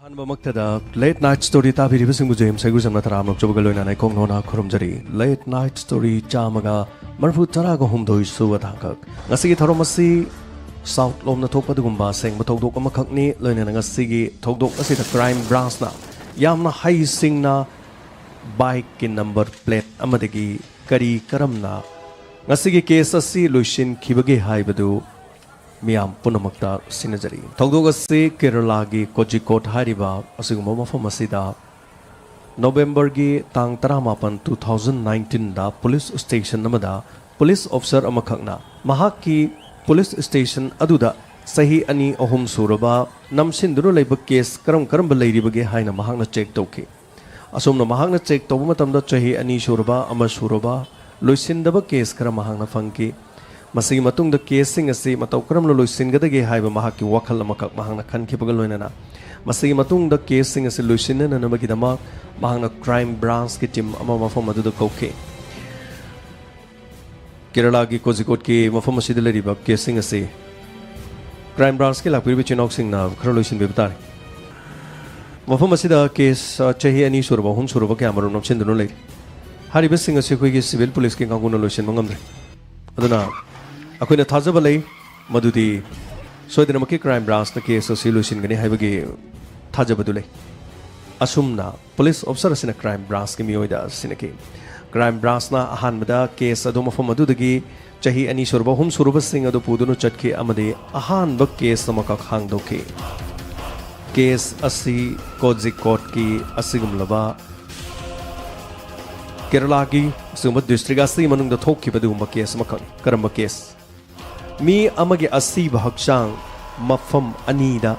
한번먹다다 late night story ता비리बसिंगु GeM सैगुजमना तरामक चबगलोइना नाइ खोंगनोना खुरमजरी late night story चामगा मरफु तरागा हुमदोइ सुवथांकक ngasiगी थरोमसी south lomna thokpadugumba sengba thokdok amakhakni loina ngasigi thokdok asida crime branch na yamna hai singna bike ki number plate amadagi kari karamna ngasigi case asi loishin khibage haibadu मियाम पुनमक्ता सिनजरी थौदोग से केरला की कोझिकोड हारिबा असिगुम्बा मफम असिदा नवंबर की तांग 2019 दा police station नमदा police officer अमखकना महाक की police station अदुदा सही अनि अहुम सुरबा नमसिंदुनु लेब केस करम लैरिबगे हाइना महाकना चेक तौखे असोमना महाकना चेक तौबा मतमदा चही अनि सुरबा अमा सुरबा लोइसिंदबा केस खरा महाकना फंकी मसी मतुंग केसिंग असी मतौ करम लोइसिनगदगे हाइबा महाकी वखल अमखक महांगना खनखिबगा लोइनना मसी मतुंग केसिंग असी लोइसिनना नमगिदमा महांगना क्राइम ब्रांच की टीम अमा मफम अदुद कौखे केरला की कोझिकोड की मफम असिद लरिबा केसिंग असी क्राइम ब्रांच के लाकपिरिबि चिनौक सिंगना खर लोइसिनबे बतारे मफम असिदा केस चही अनि सुरबा हुम सुरबा के अमरो नमसिनदुनो लै हारिबा सिंग असी कोइगी सिविल पुलिस के कांगुना लोइसिनबा ngamdre aduna अखोइना थाजब लै मदुदी सोइदनमकी क्राइम ब्रांच न केस असी लोइसिनगनि हाइबगी थाजबदु लै असुमना पुलिस ऑफिसर असिना क्राइम ब्रांच की मियोइदा सिनकी क्राइम ब्रांच ना अहानबदा केस अदु मफम अदुदगी चही अनि सुरबा हुम सुरबा सिंग अदु पुदुनु चटकी अमदे अहानब केस नमका खांगदोके केस असी कोझिकोड की असिगुमलबा केरला की सुमद डिस्ट्रिक्ट असी मनुंग थोखिबदुगुम्बा केस मखक करम केस मी अमगे असीब हक्चांग मफम अनीदा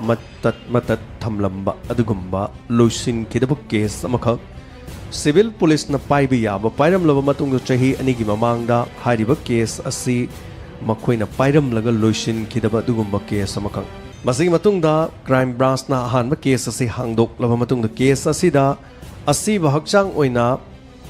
मतत थमलंबा अदुगुम्बा लोइसिन खिदब केस अमखक सिविल पुलिस न पाइबि याबा पाइरमलबा मतुंग चही अनिगी ममांगदा हारिबा केस असी मखोइना पाइरमलगा लोइसिन खिदब अदुगुम्बा केस अमखक मसिगी मतुंगदा क्राइम ब्रांच ना अहानबा केस असी हांगदोकलबा मतुंगदा केस असीदा असीब हक्चांग ओइना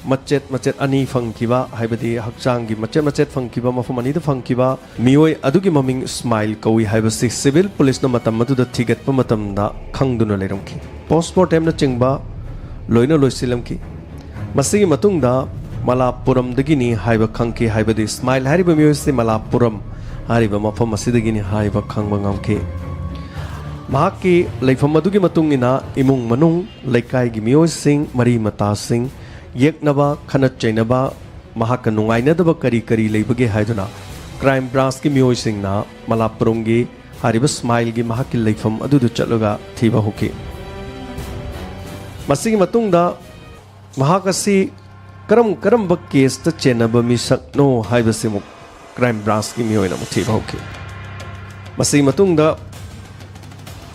मचेत अनि फंकिबा हाइबदी हक्चांगी मचेत फंकिबा मफम अनिदा फंकिबा मियोय अदुगी ममिंग स्माइल कौई हाइबसी सिविल पुलिस न मतम मदुदा थिगतपा मतमदा खंगदुना लेरमखि पोस्टमार्टम न चिंगबा लोइना लोइसिलमखि मसिगी मतुंगदा मलापुरम दगिनी हाइबा खंकी हाइबदी स्माइल हारिबा मियोयसि मलापुरम हारिबा मफम असिदगिनी हाइबा खंगबा ngamखि महाकी लेफम अदुगी मतुंगिना इमुंग मनुंग लेकाइगी मियोयसिंग मरी मतासिंग येकनबा खनत चैनबा महाक नुंगाइनदबा करी लेबगे हाइदुना क्राइम ब्रांच की मियोइसिंगना मलापुरमगी हारिबा स्माइल की महाकी लेफम अदुदु चलगा थीबा होके मसिगी मतुंगदा महाकसी करम ब केस त चेनबा मिसकनो हाइबसिमु क्राइम ब्रांच की मियोइना थीबा होके मसिगी मतुंगदा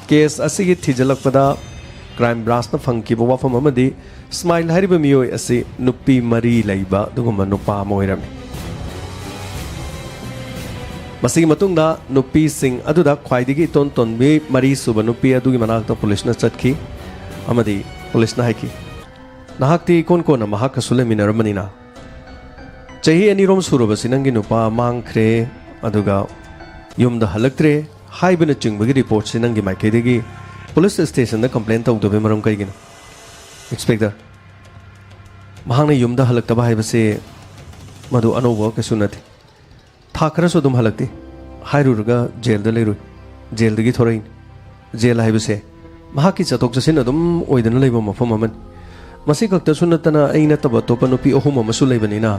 केस असिगी थिजलकपदा क्राइम ब्रांच न फंकिबा वाफम अमदी स्माइल हारिबा मियोय असी नुपी मरी लैबा दुगुम्बा नुपा मोइरमे मसिगी मतुंगदा नुपी सिंग अदुदा ख्वाइदिगी तोनबी मरी सुबा नुपी अदुगी मनाकता पुलिस न चटकी अमदी पुलिस न हाइकी नहाकती कोन महाक सुलेमिनरमनिना चही अनिरोम सुरबसी नंगी नुपा मांगख्रे अदुगा युमदा हलक्त्रे हाइबना चिंगबगी रिपोर्ट से नंगी माइकेदिगी पुलिस स्टेशन द कंप्लेन तौदबे मरम कइगिनो इंस्पेक्टर महांगना युमदा हलक्तबा हाइबसे मधु अनोबो कसु नथि था खरसो दुम हलक्ति हाइरुरगा जेल द लेरु जेल दगी थोरइन जेल हाइबसे महाकी चतोक चसिन अदुम ओइदन लेबो मफम अमन मसी कक्ता सुनतना अइना तब तोपा नुपी अहुम अमसु लेबनिना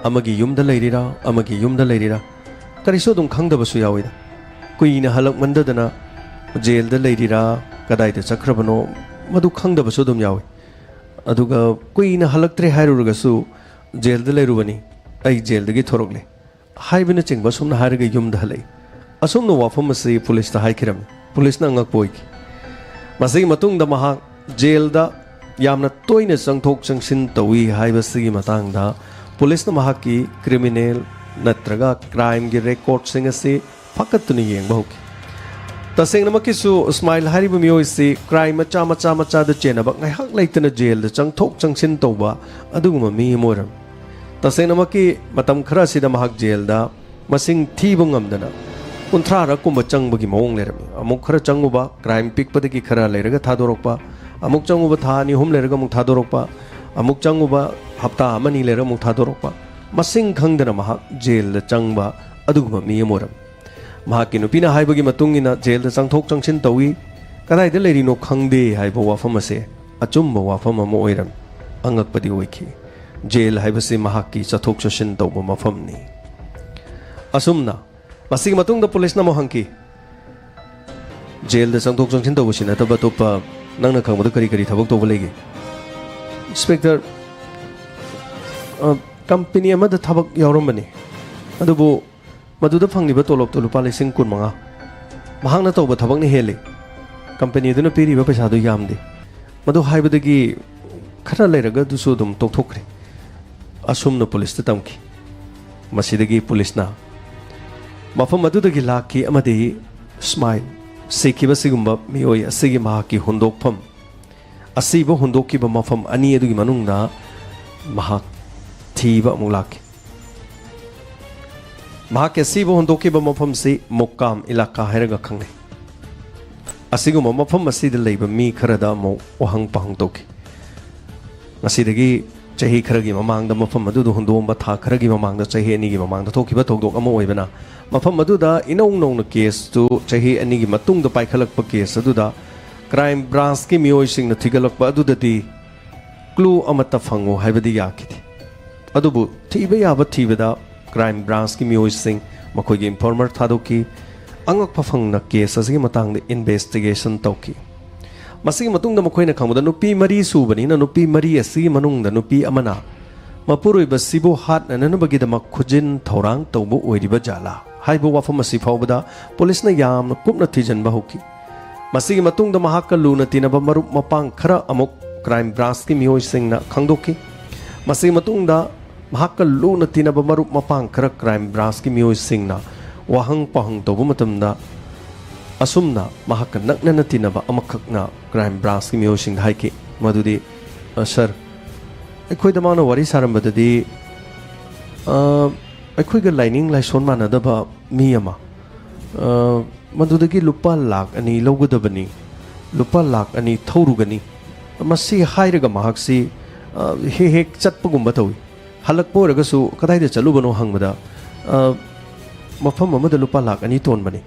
अमगी युमदा लेरिरा करिसो दुम खंगदबसु यावइदा कुइना हलक मंददना जेल द लेरिरा कदाइद चक्रबनो मधु खंगदबसु दुम यावइ अदुगा कुइना हलक्त्रे हाइरुरगसु जेल द लेरुबनी अइ जेल दगी थोरगले हाइबना चिंगबा सुमना हारगा युमदा हलै असुमनो वाफम असी पुलिस ता हाइखिरम पुलिस ना अंगकपोइकी मसिगी मतुंगदा महा जेल दा यामना तोइना चंगथोक चंगसिन तौई हाइबसिगी मतांगदा पुलिस ना महाकी क्रिमिनल नत्रगा क्राइम गी रेकॉर्ड सिंग असी फकतुनि येंगबा होकी तसेंगनमकिसु स्माइल हारिबा मियोइसि क्राइम मचा द चेनबा ngaihak leitana जेल द चंगथोक चंगसिन तौबा अदुगुमा मी मोरम तसेंगनमकी मतम खरा सिदा महाक जेल दा मसिंग थीबा ngamdana कुंथ्रारक कुंभ चंबगी मौंग लेरमी अमुक खरा चंगुबा क्राइम पिकपदगी खरा लेरगा थादोरकपा अमुक चंगुबा था नि हुम लेरगा मुक थादोरकपा अमुक चंगुबा हप्ता अमनी लेरगा मुक थादोरकपा मसिंग खंगदना महा जेल चंगबा अदुगुम मी अमोरम महाकी नुपीना हाइबगी मतुंगिना जेल चंगथोक चंगसिन तौई कदाइदा लेरिनो खंगदे हाइबो वाफम असे अचुम्बो वाफम अमो ओइरम अंगकपदी ओइखी जेल हाइबसे महाकी चथोक चसिन तौबो मफमनी असुमना मसिग मतुंग द पुलिस ना मोहंकी जेल द चंगथोक चंगसिन तौबो सिना तब तोप नंगना खंगबद करी करी थबक तौबो लेगे इंस्पेक्टर कंपनी अमद थबक यावरमबनी अदुबो मधुद फंगलिबा तोलोब तो लुपा लिसिंग कुन मंगा महांगना तौबा थबकनि हेले कंपनी दुना पीरिबा पैसादु यामदे मधु हाइबदगी खरा लेरगा दुसु दुम तोथोखरे असुमना पुलिस त तमकी मसिदगी पुलिसना मफम मधुदगी लाखी अमदे स्माइल सेखिबा सिगुम्बा मियोय असिगी महाकी हुंदोकफम असिबा हुंदोकिबा मफम अनि अदुगी मनुंगना महाक थीबा मुलाकी महाक असिबा हुंदोकिबा मफम से मोकाम इलाका हैरगा खंगे असिगुम्बा मफम असिदा लेबा मी खरदा मो ओहंग पहंग तोकी ngasi chahi kharagi mamangda mafam adu hundom tha kharagi mamangda chahi ani gi mamangda thokiba thokdok ama oibana mafam adu da inong nong na case tu chahi ani gi matung da paikhalak pa case adu da crime branch ki mioi sing na thigalak pa adu da di clue amata phango haibadi yakiti adu bu thiba yaba thiba da crime branch ki mioi sing makoi gi informer thadoki angak pa phang na case asigi matang da investigation toki मसिग मतुंग द मखोइना खंगबदा नुपी मरी सुबनी ना नुपी मरी असि मनुंग द नुपी अमना मपुरुइ बसिबो हात ननबगी द मखुजिन थौरांग तौबो ओइरिबा जाला हाइबो वाफम असि फावबदा पुलिस ना याम कुपना थिजन बहुकी मसिग मतुंग द महाक लुना तिनबा मरुप मपांग खरा अमुक क्राइम ब्रांच की मियोइ सिंगना खंगदोकी मसिग मतुंग द महाक लुना तिनबा मरुप मपांग खरा क्राइम ब्रांच की मियोइ सिंगना वाहंग पहंग तौबो मतमदा असुमना महाक नकनना तिनबा अमखकना क्राइम ब्रांच की मियोसिंग हाइकी मधुदी सर अखोइ दमाना वारी सारंबददी अखोइ ग लाइनिंग लाइसोन मानदबा मी अमा मधुदगी लुपा लाख अनि लौगदबनी लुपा लाख अनि थौरुगनी मसी हाइरगा महाकसी हे हे चटपगुम्बा तौई हलकपोरगसु कदाइदा चलुबनो हंगबदा मफम अमदा लुपा लाख अनि तोनबनी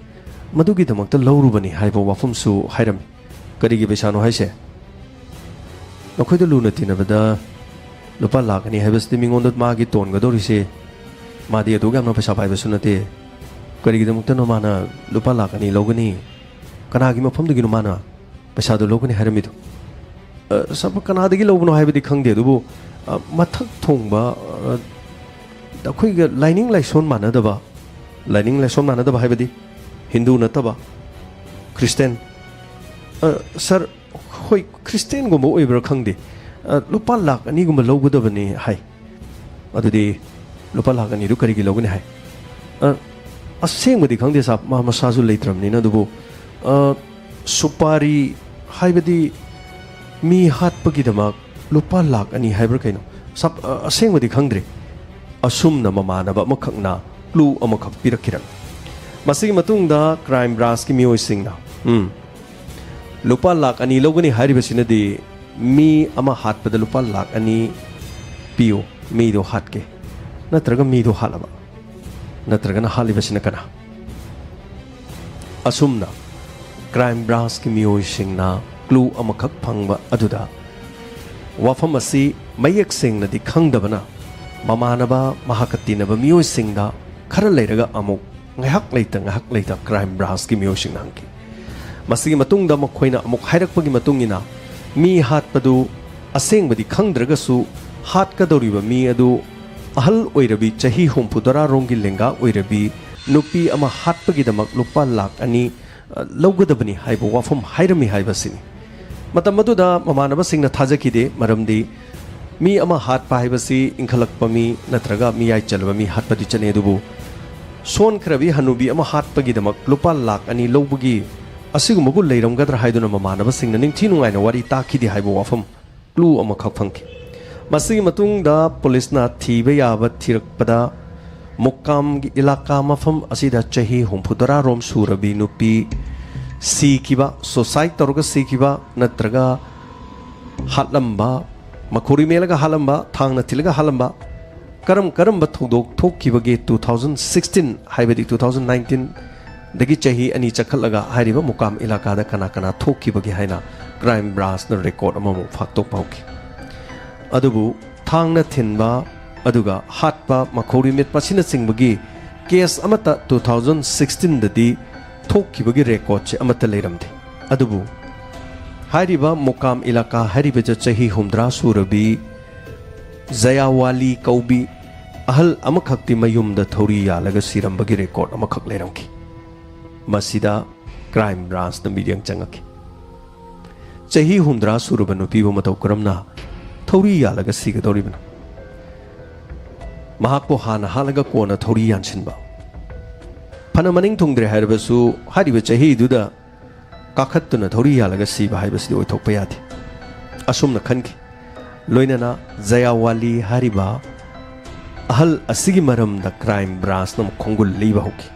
मधुगी दमकता लौरुबनी हाइबो वाफमसु हाइरमी करिगी पैसानो हाइसे नखोइदा लुना तिनबदा लुपा लाख अनि हाइबसदि मिंगोंद मागी तोनगदोरिसे मादी अदुगा यामना पैसा पाइबसु नते करिगी दमकता नो माना लुपा लाख अनि लौगनी कनागी मफमदगी नो माना पैसादो लौगनी हाइरमिदो सब कनादगी लौबनो हाइबदि खंगदे दुबो मथक थोंबा अखोइगा लाइनिंग लाइसोन मानदबा हाइबदि हिंदू नतबा क्रिस्टियन सर होय क्रिस्टियन गुम ओइब्रा खंगदे लुपा लाख अनि गुम लौगदबनी हाय अदुदि लुपा लाख अनि रु करिगी लौगनी हाय असेंगबदि खंगदे सा मा मसाजु लेत्रमनी न दुबो सुपारी हाइबदि मी हातपगी दमक लुपा लाख अनि हाइब्रा कैनो सब असेंगबदि खंगद्रे असुमना ममानबा मखकना क्लू अमखक पिरखिरम मसिगी मतुंगदा क्राइम ब्रांच की मियोइ सिंगना लुपा लाख अनि लौगनी हारिबसिनदि मी अमा हातपदा लुपा लाख अनि पियो मीदो हातके नत्रगा मीदो हालबा नत्रगना हालिबसिना कना असुमना क्राइम ब्रांच की मियोइ सिंगना क्लू अमखक फंगबा अदुदा वाफम असि मयक सिंगनदि खंगदबना ममानबा महाकत्तिनबा मियोइ सिंगदा खरा लेरगा अमुक ngahak leita crime branch ki miosing nangki masigi matungda mokhoina amuk hairakpagi matungina mi hatpadu asengbadi khangdragasu hatka doriba mi adu ahal oirabi chahi humpudara rongi lenga oirabi nupi ama hatpagi damak lupa lakh ani lawgadabani haibo wafam hairami haibasini matam maduda mamanaba singna thajakide maramdi mi ama hatpa haibasi inkhalakpa mi natraga mi ai chalba mi hatpadi chane dubu सोन खरबी हनुबी अमा हातपगी दमक लुपा लाख अनि लौबगी असिगुमगु लेरमगद्र हाइदुना ममानब सिंगना निंथि नुंगाइना वारी ताखिदि हाइबो वाफम clue अमा खक फंखि मसिगी मतुंगदा पुलिसना थीबे याबा थिरकपदा मुक्काम इलाका मफम असिदा चही हुंफुतरा रोम सूरबी नुपी सीखिबा सोसाइट तौरग सीखिबा नत्रगा हालंबा मखोरी मेलगा हालंबा थांगना तिलगा हालंबा करम करम थौदोक थोखिबगे 2016 हाइबदी 2019 दगी चही अनि चखलगा हारिबा मुकाम इलाका दा कना कना थोखिबगे हाइना क्राइम ब्रांच न रिकॉर्ड अममु फाक्तोक पाउकी अदुबु थांगना थिनबा अदुगा हाटपा मखोरी मेट पसिना सिंगबगी केस अमता 2016 ददी थोखिबगे रिकॉर्ड से अमता लेरमदे अदुबु हारिबा मुकाम इलाका हारिबा चही हुमद्रा सुरबी जयावाली कौबी अहल अमखक्ति मयुमदा थौरी यालगा सिरमबगी रिकॉर्ड अमखक लेरमकी मसिदा क्राइम ब्रांच न मीडियम चंगकी चही हुमद्रा सुरबा नुपीबो मतौ करमना थौरी यालगा सिगदौरिबना महाकपो हाना हालगा कोना थौरी यानसिनबा फना मनिंग थुंगद्रे हाइरबसु हारिबा चही दुदा काखत्तुना थौरी यालगा सिबा हाइबसिदि ओइथोकपा यादे असुमना खनकी लोइनना जयावाली हारिबा अहल असिगी मरमदा क्राइम ब्रांच न खोंगुल लीबा होकी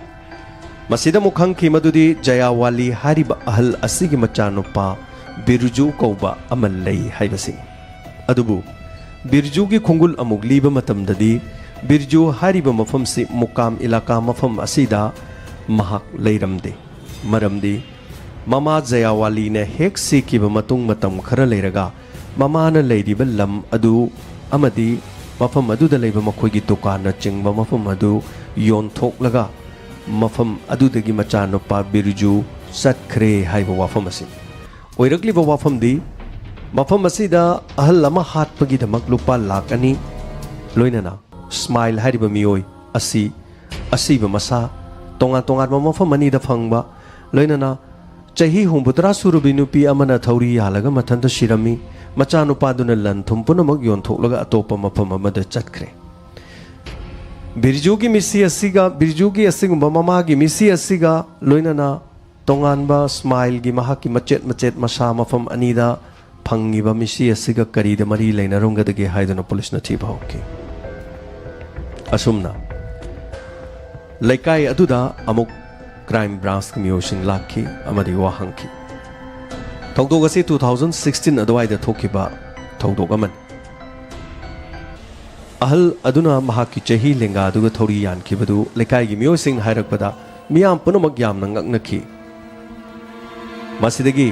मसिदा मुखंकी मदुदी जयावाली हारिबा अहल असिगी मचानुपा बिरजू कौबा अमल लई हाइबसि अदुबु बिरजू की खोंगुल अमुक लीबा मतमददी बिरजू हारिबा मफम से मुकाम इलाका मफम असिदा महाक लेरमदे मरमदी ममा जयावाली ने हेक सीखिबा मतुंग मतम खरा लेरगा ममाना लेरिबा लम अदु अमदी मफम अदुदा लेबा मखोइगी दुकान चिंगबा मफम अदु योनथोकलगा मफम अदुदगी मचानुपा बिरजू सत्खरे हाइबा वाफम असि ओइरक्लिबा वाफमदी मफम असिदा अहल अमा हाटपगिदमक लुपा लाख अनि लोइनना स्माइल हारिबा मियोय असिबा मसा तोंगा तोंगा मफम अनिदा फंगबा लोइनना चही हुंबुतरा सुरुबी नुपी अमना थौरी यालगा मथंत शिरमी मचानुपादुना लन थुम पुनमक योनथोकलगा अतोपा मफम अमदा चटखरे बिरजू की मिसी असिगा बिरजू की असिगुंबा ममा की मिसी असिगा लोइनना तोंगानबा स्माइल की महाकी मचेत मचेत मसा मफम अनिदा फंगिबा मिसी असिगा करीदा मरी लेनरंगदगे हाइदुना पुलिसना थीबा होकी असुमना लेकाय अदुदा अमुक क्राइम ब्रांच की मियोसिंग लाखी अमदी वाहंकी थौदोक असी 2016 अदवाइदा थोखिबा थौदोक अमन अहल अदुना महाकी चही लेंगा अदुगा थौरी यानखिबदु लेकायगी मियोसिंग हाइरकपदा मियाम पुनमक यामना ngaknaki मसिदगी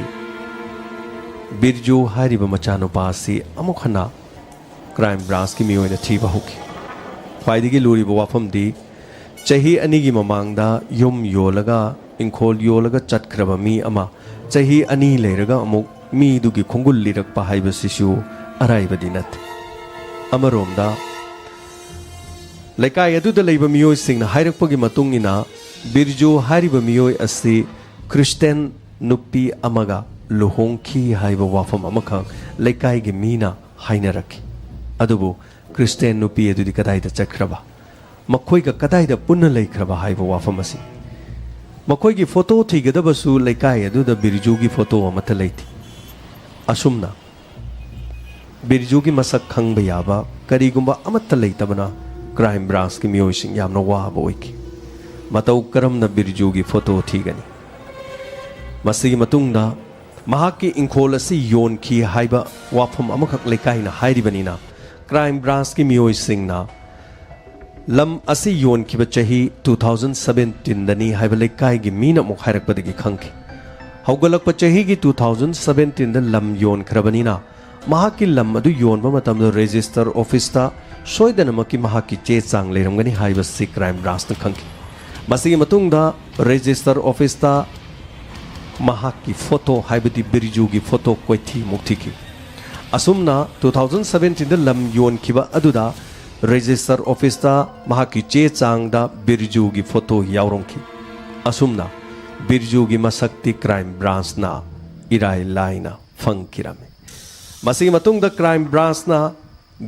बिरजू हारिबा मचानुपा असि अमुक हना क्राइम ब्रांच की मियोइना थीबा होकी ख्वाइदगी लुरिबा वाफमदी चही अनिगी ममांगदा युम योलगा इंखोल योलगा चटख्रबा मी अमा चही अनि लेरगा अमुक मी दुगी खोंगुल लिरकपा हाइबसिसु अराइबदी नथे अमरोमदा लेकाय अदुदा लेबा मियोय सिंगना हाइरकपगी मतुंगिना बिरजू हारिबा मियोय असि क्रिस्टियन नुपी अमगा लुहोंखी हाइबा वाफम अमखा लेकायगी मीना हाइनरकी अदुबु क्रिस्टियन नुपी अदुदी कदाइदा चखरबा मखोइगा कदाइदा पुन्ना लेखरबा हाइबा वाफम असि मखोइगी फोटो थीगदबसु लेकाय अदुदा बिरजूगी फोटो अमता लेथि असुमना बिरजूगी मसक खंगबा याबा करीगुंबा अमता लेतबना क्राइम ब्रांच की मियोइसिंग यामना वाबा ओइकी मतौ करमना बिरजूगी फोटो थीगनी मसिगी मतुंगदा महाकी इंखोल असि योनखी हाइबा वाफम अमखक लेकायना हाइरिबनिना क्राइम ब्रांच की मियोइसिंगना लम असि योनखिबा चही 2017 दनी हाइबा लेकायगी मीना मुख हाइरकपदगी खंगकी हौगलकपा चहीगी 2017 द लम योनखरबनिना महाकी लम अदु योनबा मतमदा रजिस्टर ऑफिसता सोइदनमकी महाकी चे चांग लेरमगनी हाइबसि क्राइम ब्रांच न खंगकी मसिगी मतुंगदा रजिस्टर ऑफिसता महाकी फोटो हाइबदी बिरजूगी फोटो कोइथी मुक्तिकी असुमना 2017 द लम योनखिबा अदुदा रजिस्टर ऑफिसता महाकी चे चांगदा बिरजूगी फोटो यावरंखी असुमना बिरजूगी मसक्ति क्राइम ब्रांच ना इराय लाइना फंकिरामे मसिगी मतुंगदा क्राइम ब्रांच ना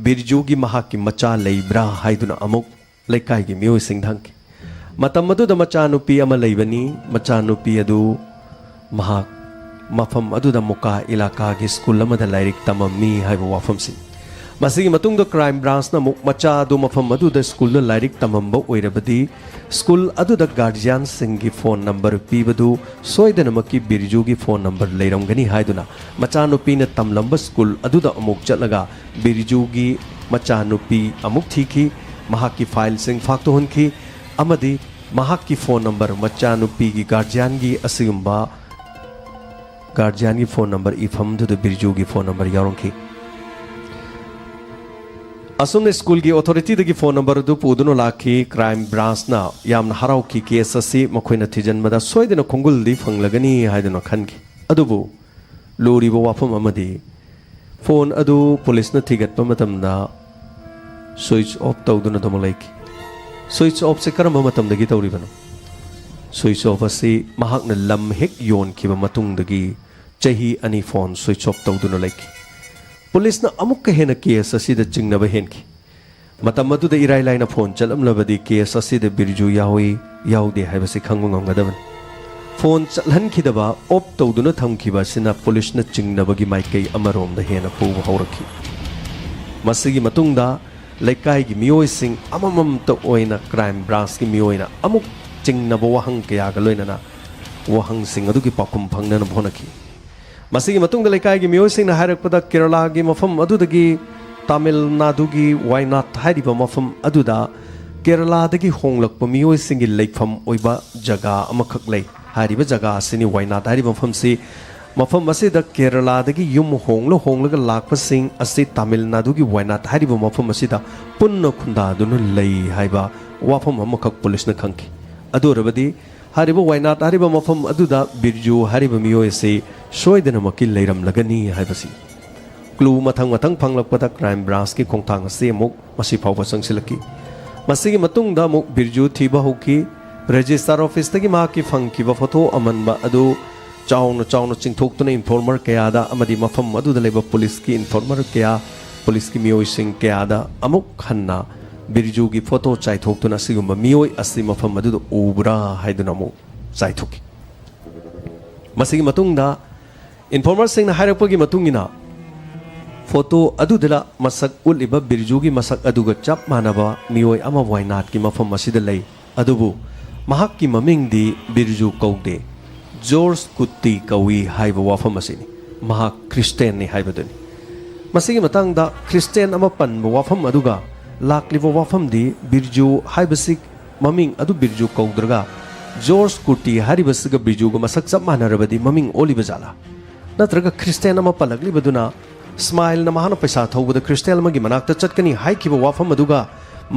बिरजूगी महाकी मचा लेब्रा हाइदुना अमुक लेकायगी मियोइसिंग धंकी मतम अदुदा मचानुपी अमा लेबनी मचानुपी अदु महाक मफम अदुदा मुका इलाका की स्कूल अमदा लाइरिक तममी हाइबा वाफमसि ꯃꯁꯤꯒꯤ ꯃꯇꯨꯡꯗ ꯀ꯭ꯔꯥꯏꯝ ꯕ꯭ꯔꯥꯟꯆꯅ ꯑꯃꯨꯛ ꯃꯆꯥ ꯑꯗꯨ ꯃꯐꯝ ꯑꯗꯨꯗ ꯁ꯭ꯀꯨꯜꯗ ꯂꯥꯏꯔꯤꯛ ꯇꯝꯃꯝꯕ ꯑꯣꯏꯔꯕꯗꯤ ꯁ꯭ꯀꯨꯜ ꯑꯗꯨꯗ ꯒꯥꯔꯖꯤꯌꯥꯟꯁꯤꯡꯒꯤ ꯐꯣꯟ ꯅꯝꯕꯔ ꯄꯤꯕꯗꯨ ꯁꯣꯏꯗꯅꯃꯛꯀꯤ ꯕꯤꯔꯖꯨꯒꯤ ꯐꯣꯟ ꯅꯝꯕꯔ ꯂꯩꯔꯝꯒꯅꯤ ꯍꯥꯏꯗꯨꯅ ꯃꯆꯥꯅꯨꯄꯤꯅ ꯇꯝꯂꯝꯕ ꯁ꯭ꯀꯨꯜ ꯑꯗꯨꯗ ꯑꯃꯨꯛ ꯆꯠꯂꯒ ꯕꯤꯔꯖꯨꯒꯤ ꯃꯆꯥꯅꯨꯄꯤ ꯑꯃꯨꯛ ꯊꯤꯈꯤ, ꯃꯍꯥꯛꯀꯤ ꯐꯥꯏꯜꯁꯤꯡ ꯐꯥꯛꯇꯣꯛꯍꯟꯈꯤ ꯑꯃꯗꯤ ꯃꯍꯥꯛꯀꯤ ꯐꯣꯟ ꯅꯝꯕꯔ ꯃꯆꯥꯅꯨꯄꯤꯒꯤ ꯒꯥꯔꯖꯤꯌꯥꯟꯒꯤ ꯑꯁꯤꯒꯨꯝꯕ ꯒꯥꯔꯖꯤꯌꯥꯟꯒꯤ ꯐꯣꯟ ꯅꯝꯕꯔ ꯏꯐꯝꯗꯨꯗ ꯕꯤꯔꯖꯨꯒꯤ ꯐꯣꯟ ꯅꯝꯕꯔ ꯌꯥꯎꯔꯝꯈꯤ꯫ असुमने स्कूल की ऑथोरिटी दगी फोन नंबर दु पुदुनो लाखी क्राइम ब्रांच ना यामना हराव की केस असि मखोइना थिजनमदा सोइदना खुंगुलदी फंगलगनी हाइदना खनकी अदुबु लोरिबो वाफम अमदी फोन अदु पुलिस न थिगतप मतमदा स्विच ऑफ तौदुना दमलाइकी स्विच ऑफ से करम मतमदगी तौरिबनो स्विच ऑफ असि महाकना लम हेक योन किबा मतुंगदगी चही अनि फोन स्विच ऑफ तौदुना लाइकी पुलिस न अमुक हेन केस असिद चिंगनब हेनकी मतम अदुद इराय लाइना फोन चलमलबदी केस असिद बिरजू याहोई याउदे हाइबसि खंगु ngangadaban फोन चलहनखिदबा ऑफ तौदुना थमखिबा सिना पुलिस न चिंगनबगी माइकई अमरोमदा हेना पुबा हौरखी मसिगी मतुंगदा लेकाइगी मियोइसिंग अममम तो ओइना क्राइम ब्रांच की मियोइना अमुक चिंगनब वहंग कयागा लोइनाना वहंग सिंग अदुगी पाखुम फंगनन भोनखी मसिगी मतुंगदा लेकाइगी मियोइसिंगना हायरकपदा केरलागी मफम अदुदगी तमिलनाडुगी वायनाड हाइरिबा मफम अदुदा केरलादगी होंगलकपा मियोइसिंगी लेखफम ओइबा जगा अमखक लै हाइरिबा जगा असिनी वायनाड हाइरिबा मफम असिदा केरलादगी युम होंगलगा लाखपसिंग असि तमिलनाडुगी वायनाड हाइरिबा मफम असिदा पुन्ना खुंदादुना लै हाइबा वाफम अमखक पुलिसना खंकी अदुरबदी हारिबा वायनाड हारिबा मफम अदुदा बिरजू हारिबा मियोइसे सोइदनमक्की लैरमलगनी हाइबसी क्लू मथंग मथंग फंगलकपदा क्राइम ब्रांच की खोंथांग असे अमुक मसी फावबा संगसिलकी मसिगी मतुंगदा अमुक बिरजू थीबा होकी रजिस्टर ऑफिस तगी माकी फंगकिबा फोटो अमनबा अदु चाउन चिंथोक्तुना इन्फॉर्मर कयादा अमदी मफम अदुदा लेबा पुलिस की इन्फॉर्मर कया पुलिस की मियोइसिंग कयादा अमुक हन्ना बिरजू की फोटो चाइथोक्तुना सिगुम्बा मियोइ असि मफम अदुदा उबरा हाइदुना अमुक चाइथोकी मसिगी मतुंगदा इन्फॉर्मर सिंगना हाइरकपगी मतुंगिना फोटो अदुदला मसक उलिबा बिरजूगी मसक अदुगा चप मानबा मियोय अमा वायनाड की मफम असिदा लै अदुबु महाक्की ममिंगदी बिरजू कौदे जॉर्ज कुत्ती कवी हाइबा वाफम असिनी महाक क्रिस्टियन ने हाइबदुनी मसिगी मतंगदा क्रिस्टियन अमा पनबा वाफम अदुगा लाक्लिबा वाफमदी बिरजू हाइबसि ममिंग अदु बिरजू कौद्रगा जॉर्ज कुत्ती हारिबसिगा बिरजूगा मसक चप मानरबदी ममिंग ओलिबा जाला नत्रगा क्रिस्टियन अमा पलगलिबदुना स्माइल न महान पैसा थौबद क्रिस्टल मगी मनाक्ता चटकनी हाइकिबा वाफम अदुगा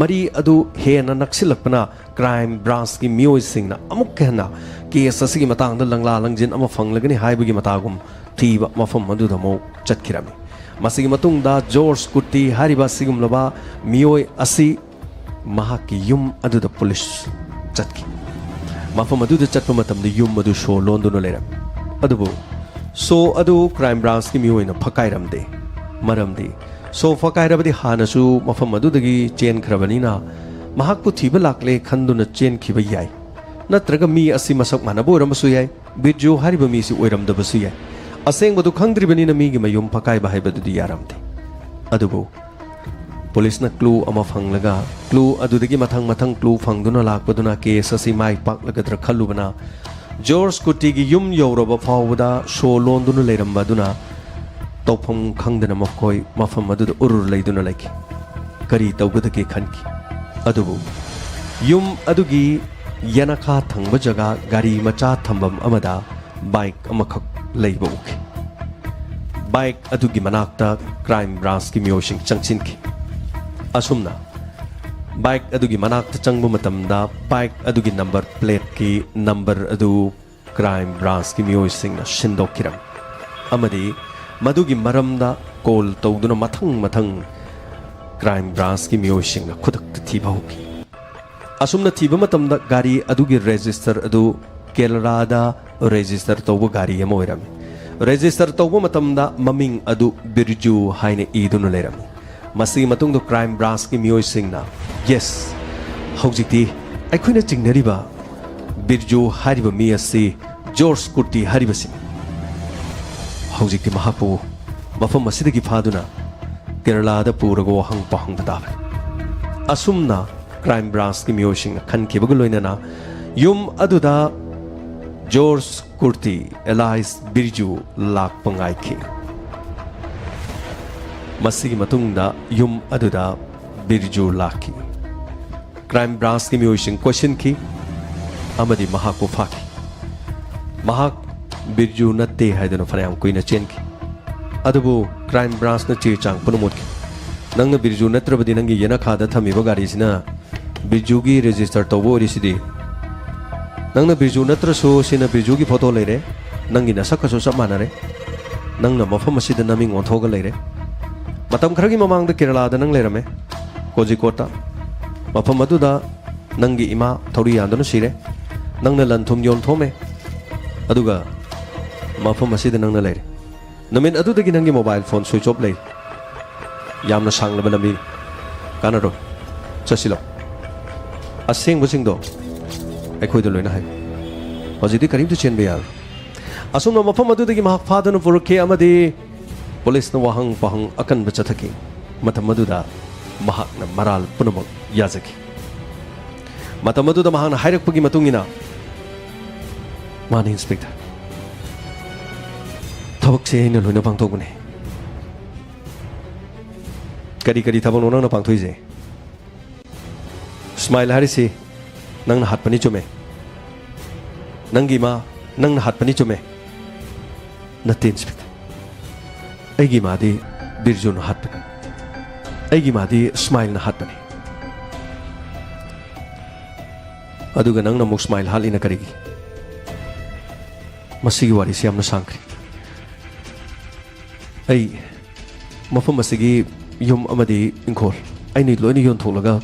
मरी अदु हेना नक्सिलकपना क्राइम ब्रांच की मियोइसिंगना अमुक कहना केस असिगी मतांगदा लंगला लंगजिन अमा फंगलगनी हाइबगी मतागुम थीबा मफम अदुदा मो चटखिरमी मसिगी मतुंगदा जॉर्ज कुत्ती हारिबा सिगुमलबा मियोइ असि महाकी युम अदुदा पुलिस चटकी मफम अदुदा चटपा मतमदा युम अदु शो लोंदुना लेरम अदुबु सो अदु क्राइम ब्रांच की मियोइना फकाइरमदे मरमदी सो फकाइरबदी हानसु मफम अदुदगी चेनख्रबनिना महाकु थीबा लाक्ले खंदुना चेनखिबा याय नत्रगा मी असि मसक मानबो ओरमसु याय बिरजू हारिबा मीसि ओइरमदबसु याय असेंगबदु खंद्रिबनिना मीगी मयुम फकाइबा हाइबदुदि यारमदे अदुबु पुलिसना क्लू अमा फंगलगा क्लू अदुदगी मथंग मथंग क्लू फंगदुना लाक्पदुना केस असि माइ पाकलगद्र खल्लुबना जॉर्ज कुत्ती की युम यौरबा फावदा शो लोंदुना लेरमबदुना तौफम खंगदना मखोय मफम अदुदा उरुर लैदुना लैकी करी तौगदगे खनकी अदुबु युम अदुगी यनखा थंगबा जगा गाड़ी मचा थंबम अमदा बाइक अमखक लैबा उखी बाइक अदुगी मनाक्ता क्राइम ब्रांच की मियोशिंग चंगसिनकी असुमना बाइक अदुगी मनाक्ता चंगबा मतमदा बाइक अदुगी नंबर प्लेट की नंबर अदु क्राइम ब्रांच की मियोइसिंगना शिंदोकिरम अमदी मदुगी मरमदा कॉल तौदुना मथंग मथंग क्राइम ब्रांच की मियोइसिंगना खुदक थीबा होकी असुमना थीबा मतमदा गाड़ी अदुगी रजिस्टर अदु केरलादा रजिस्टर तौबा गाड़ी अमा ओइरम रजिस्टर तौबा मतमदा ममिंग अदु बिरजू हाइने ईदुना लेरम मसी मतुंग क्राइम ब्रांच की मियोइसिंगना यस हौजिक्ति अखोइना चिंगनरिबा बिरजू हारिबा मी असि George कुत्ती हारिबसि हौजिक्ति महापु मफम असिदगी फादुना Kerala Purago Hang Pahang Dab. Asumna crime branch ki miyosing khan ki bagaloinana yum aduda George Kurti Elias Birju lak pangai ki. Masigi matungda yum aduda Birju laki. Crime branch ki miyosing question ki amadi mahako faki. Mahak Birju natte haidano fanayam kuina chen ki. Adubu crime branch na che chang punumut ki. Nang na Birju natrabadi nangi yana khada thamiba gari sina Birju gi register tobo risidi. Nang na Birju natraso sina Birju gi photo leire. Nangi na sakaso samanare. Nang na mafam asida naming onthoga leire. Matam kharagi mamang da Kerala da nang leirame. Kozhikota. Mafam aduda nangi ima thauri yandano sire. Nang na lanthum yon thome. Aduga mafam asida nang na leire. Namin aduda gi nangi mobile phone switch off leire. Yamna sanglaba lambi kanaro chasilo aseng busingdo akhoi do loina hai hojidi karim tu chen be yar asumna mafam adu dagi ma fadanu purke amadi police na wahang pahang akan bachathaki matam adu da mahak na maral punamak yazaki matam adu da mahang na hairak pagi matungina mani inspector thabak se ina loina pangthok bune Kari kari thabang nong na pangthoy je. Smile hari si nang na hat pani chume. Nangi ma nang na hat pani chume. Na tin spit. Aigi ma di Birju na hat pani. Aigi ma di smile na hat pani. Aduga nang na muk smile hal ina karigi. Masigi wari siyam na sangkri. Ay mafam masigi Yum amadi inkol. I need loini yon tholaga.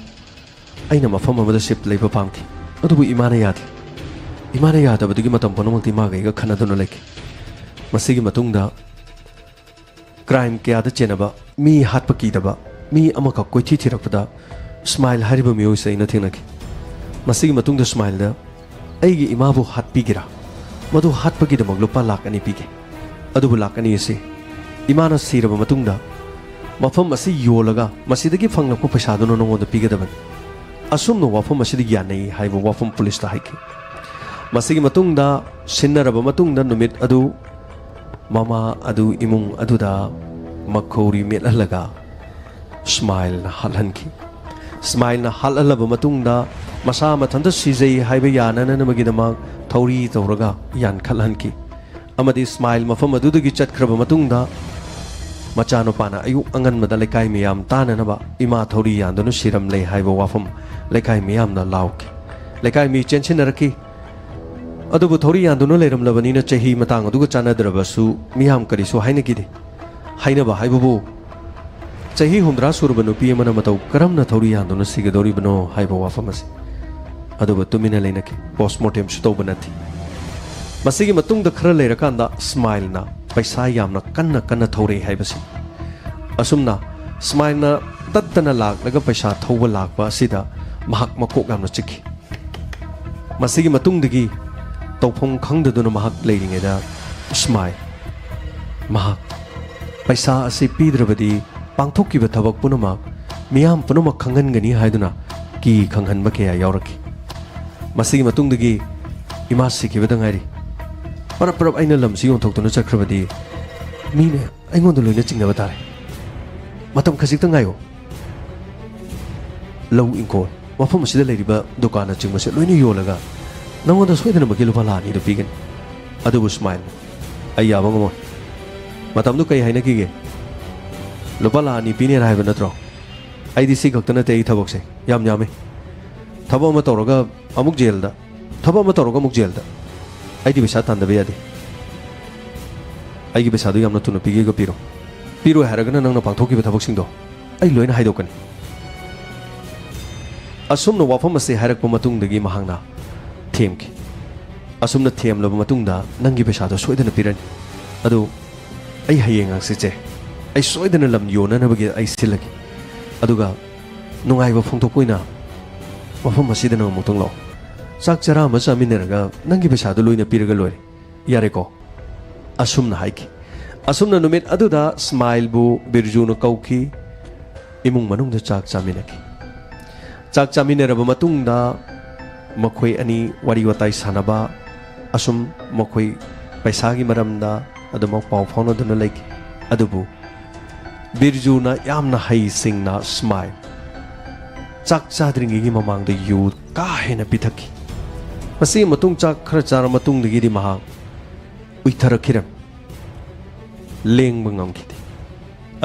I na mafam amada ship labor pamki. Adubu imana yadi. Imana yada badigi matam panamangti magaiga khanaduna leki. Masigi matungda crime ke ada chenaba mi hatpa kidaba mi amaka koithi thirakpada smile hariba mi oisa ina thinaki. Masigi matungda smile da aigi imabu hatpi gira. Madu hatpa kidamag lupa lakani pige. Adubu lakani ise. Imana siraba matungda Mafam asi yolaga masidagi fanglakpa paisa dono nongoda pigadaban asumno wafam asidi yanai haiba wafam police ta haiki masigi matungda sinnaraba matungda numit adu mama adu imung aduda makhori melalaga smile na halhanki smile na halalaba matungda masa mathanda sijai haiba yanana namagidama thauri tawraga yan khalhanki amadi smile mafam adudagi chatkraba matungda Machano pana ayu angan madalekai miyam tana naba ima thori yandonu siram le haiba wafam lekai miyam na lauki lekai mi chenchin naraki adubu thori yandonu leram labani na chahi matang aduga chana drabasu miyam karisu haina gide haina ba haibu chahi humdra surbanu piyamana matau karam na thori yandonu sigadori bano haiba wafam asi adubu tumina leinaki postmortem shuto banati masigi matung da khara leirakanda smile na paisa yamna kanna thore haibasi asumna smile na tattana lak laga paisa thoba lakba asida mahak makok yamna chiki masigi matung dagi tawphom khangdaduna mahak leiringe da smile mahak paisa asi pidrabadi pangthokki ba thabak punama miyam punama khangan gani haiduna ki khanghan ba kya yauraki masigi matung dagi ima sikhi badangairi Parap aina lam si yon thok to na chakrabadi mine aingon do loina chingna batare matam khasik tangayo low inko wafam sida leiriba dukana chingma se loina yolaga nangonda soidana bagelu bala ni do pigen adu smile ayya bangomo matam du kai haina kige lopala ni pine rai ba natro ai di si gaktana te thabok se yam yame thabo ma toroga amuk jail da thabo ma toroga amuk jail da I di bisa tanda beyadi. I gi bisa do yamna tunu pigi go piro. Piro haragana nang na pangthoki ba thabok singdo. Ai loina haidokani. Asumna wafam ase harak pa matung dagi mahangna themki. Asumna them laba matung da nangi bisa do soidana pirani. Adu ai hayeng ang siche. Ai soidana lam yona na bagi ai silagi. Aduga nungai ba phongthokoina. Wafam asida na mutong lo. Sak chara ma samineraga nangi pesa do loina piraga loi yare ko asumna haiki asumna numit aduda smile bu Birju no kauki imung manung da chak chaminaki chak chaminaraba matungda makhoi ani wari watai sanaba asum makhoi paisa gi maramda aduma pau phone duna like adubu birju na yamna hai singna smile chak chadringi gi mamang da yu ka hena pithaki masi matung chak khara chara matung digi di mahang uitharakiram leng bangam kiti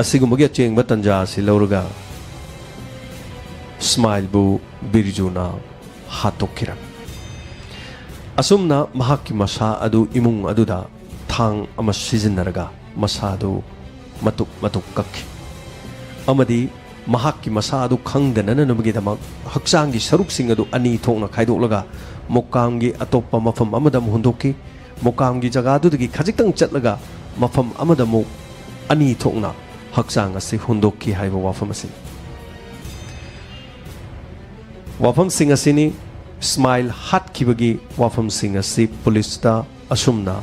asigumagi cheng batanja silauruga smile bu birjuna hatokiram asumna mahakki masa adu imung aduda thang ama sizinaraga masadu matuk matuk kakki amadi mahakki masa adu khangdana nabagi dama haksangi saruk sing adu ani thongna khaidolaga mokamgi atoppa mafam amadam hundoki mokamgi jaga dudagi khajitang chatlaga mafam amadamu ani thongna haksang asi hundoki haiba wafam asi wafam sing asini smile hat kibagi wafam sing asi police ta asumna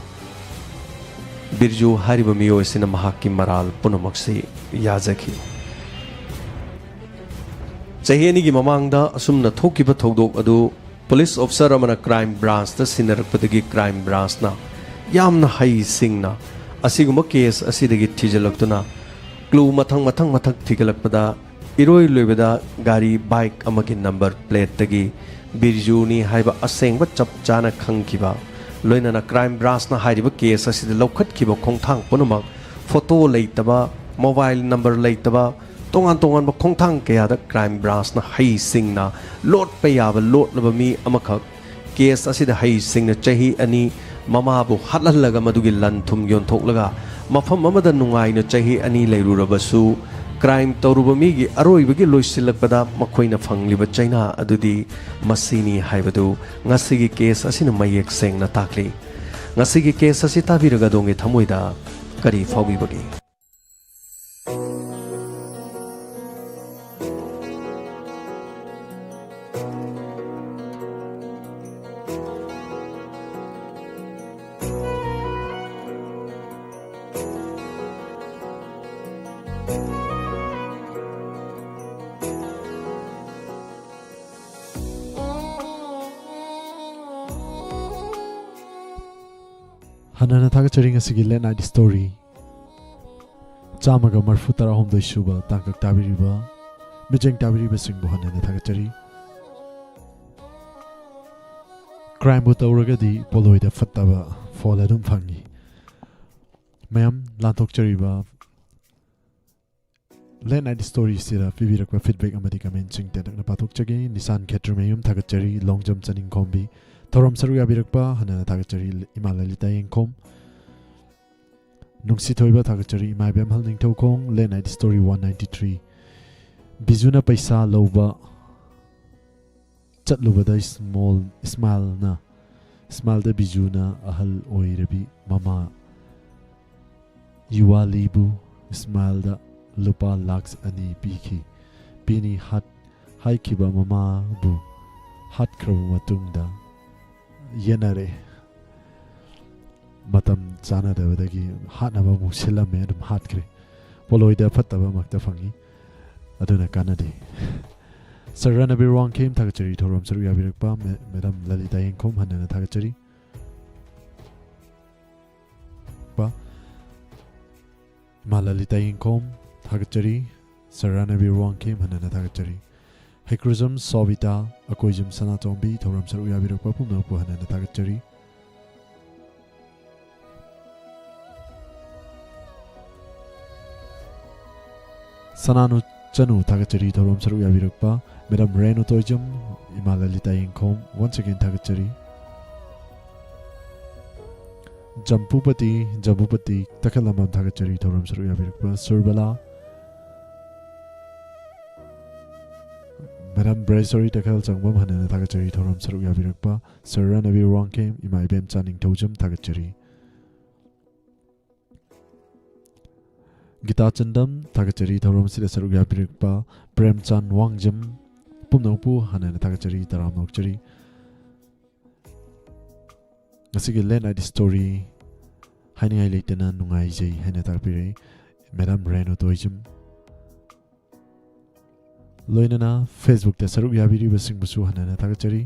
birju hariba miyo sina mahakki maral punamakse yazaki chaheni gi mamangda asumna thokiba thodok adu police officer amana crime branch ta sinarakpadagi crime branch na yamna hai singna asiguma case asidagi thijalaktuna clue mathang mathang mathak thigalakpada iroi loibada gari bike amagi number plate tagi birju ni haiba asengba chap chana khangkiba loinana crime branch na hairiba case asida lokhat kiba khongthang punamak photo leitaba mobile number leitaba tongan tongan ba khongthang kaya da crime branch na hai singna lot pe yaba lot laba mi amakhak case asida hai singna chahi ani mama bu hatlallaga madugi lan thum yon thoklaga mafam amada nungai na chahi ani leirurabasu crime tauruba mi gi aroibagi loisilakpada makhoina phangliba chaina adudi masini haibadu ngasigi case asina mayek sengna takli ngasigi case asi tabiraga donge thamoida kari phawibagi Hanana Tagachari ngasigi late night story Chamaga marfu tara homdoi shuba tangkak tabiriba mijeng tabiriba singbu hanana Tagachari crime bu tawragadi poloida fattaba fall adum phangi mayam lantok chariba late night story sira pibirakwa feedback amadi comment sing tedakna pathok chage Nissan Khetrumeyum Tagachari longjam chaning kombi Thoram saruya birakpa hanana Tagachari imalalita yengkom nungsi thoiba Tagachari imaibem hal ningthau kong late night story 193 bizuna paisa loba chatlubada small da bizuna ahal oirabi mama yuwa libu small da lupa lakhs ani piki pini hat haikiba mama bu hat krabu matungda yenare matam chana dabadagi hatnaba musilame adum hatkre poloida phattaba makta phangi aduna kanade Sarana Birwang came Tagachari Thoram Saruya Birakpa Madam Lalita Yenkom Hanana Tagachari Pa Malalita Yenkom Tagachari Sarana Birwang came Hanana Tagachari Hikrizum Sovita Akoijum Sanatombi Thoram Saruya Birakpa Punapu Hanana Tagachari Sananu Chanu Tagachari Thoram Saruya Birakpa Madam Reno Toijum Imalalita Yenkom once again Tagachari Jambupati Takalamam Tagachari Thoram Saruya Birakpa Surbala Madam Bracery Takal Changbam Hanana Tagachari Thoram Saruya Birakpa Sarana Birwang came Imaibem Chaning Tojum Tagachari Gita Chandam Tagachari Thoram Sida Saruya Birakpa Premchan Wangjam Pumnopu Hanana Tagachari Taram Nokchari Ngasigi late night story Haini Hai Leitana Nungai Jai Hana Takpiri Madam Reno Toijum लोइनना Facebook ते सरुक याबिरिबसिंगबसु हनना थागचरी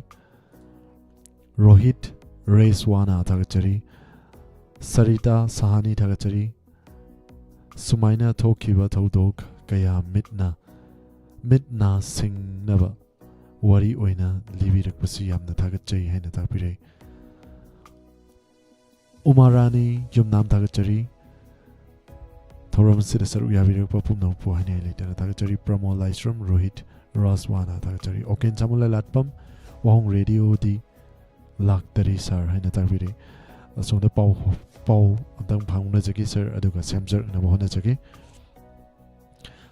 रोहित रेसवाना थागचरी सरिता सहानी थागचरी सुमाइना थोखिबा थौदोक कया मिटना सिंगनबा worry ओइना लिबिरकबसु यामना थागचई हैना थापिरे उमारानी युमनाम थागचरी थौरम सिदा सरुक याबिरकबा पुमनौपु हैना लेटना थागचरी प्रमो लाइस्रम रोहित रासवाना थागचरी ओकेन चामुला लाटपम वाहंग रेडियो दी लाक्तरी सर हैना थापिरे असोंदा पाउ अंतंग फांगना जगी सर अदुगा सेमजर नबो होना जगी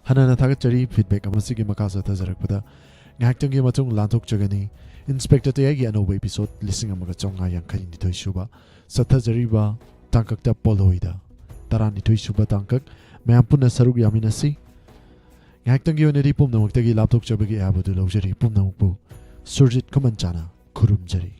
हनना थागचरी feedback अमसिगी मकासा तजरकपदा ngahaktangi matung lanthok jagani inspector tayagi anoba episode lising amaga chonga yankani nithoi suba sathajariba tangkakta poloida tara nithoi suba tangkak mayam punna saruk yaminasi ngahaktangi oneri pumnamuktagi lapthok jabagi abadu lawjari pumnamukbu surjit kumanchana khurumjari